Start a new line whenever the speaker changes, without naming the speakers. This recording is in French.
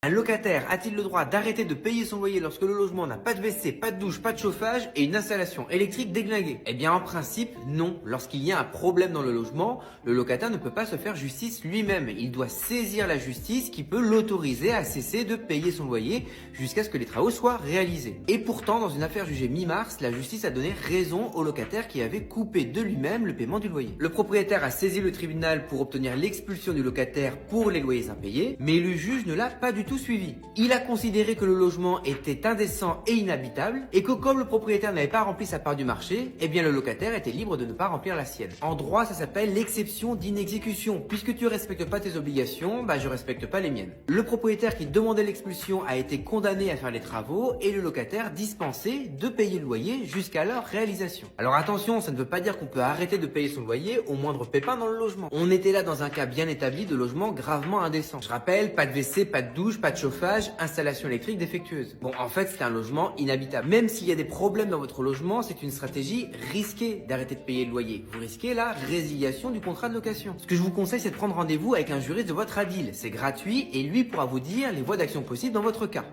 Un locataire a-t-il le droit d'arrêter de payer son loyer lorsque le logement n'a pas de WC, pas de douche, pas de chauffage et une installation électrique déglinguée? Eh bien en principe, non. Lorsqu'il y a un problème dans le logement, le locataire ne peut pas se faire justice lui-même. Il doit saisir la justice qui peut l'autoriser à cesser de payer son loyer jusqu'à ce que les travaux soient réalisés. Et pourtant, dans une affaire jugée mi-mars, la justice a donné raison au locataire qui avait coupé de lui-même le paiement du loyer. Le propriétaire a saisi le tribunal pour obtenir l'expulsion du locataire pour les loyers impayés, mais le juge ne l'a pas du tout suivi. Il a considéré que le logement était indécent et inhabitable et que comme le propriétaire n'avait pas rempli sa part du marché, eh bien le locataire était libre de ne pas remplir la sienne. En droit, ça s'appelle l'exception d'inexécution. Puisque tu respectes pas tes obligations, je respecte pas les miennes. Le propriétaire qui demandait l'expulsion a été condamné à faire les travaux et le locataire dispensé de payer le loyer jusqu'à leur réalisation. Alors attention, ça ne veut pas dire qu'on peut arrêter de payer son loyer au moindre pépin dans le logement. On était là dans un cas bien établi de logement gravement indécent. Je rappelle, pas de WC, pas de douche, pas de chauffage, installation électrique défectueuse. Bon, en fait, c'est un logement inhabitable. Même s'il y a des problèmes dans votre logement, c'est une stratégie risquée d'arrêter de payer le loyer. Vous risquez la résiliation du contrat de location. Ce que je vous conseille, c'est de prendre rendez-vous avec un juriste de votre ville. C'est gratuit et lui pourra vous dire les voies d'action possibles dans votre cas.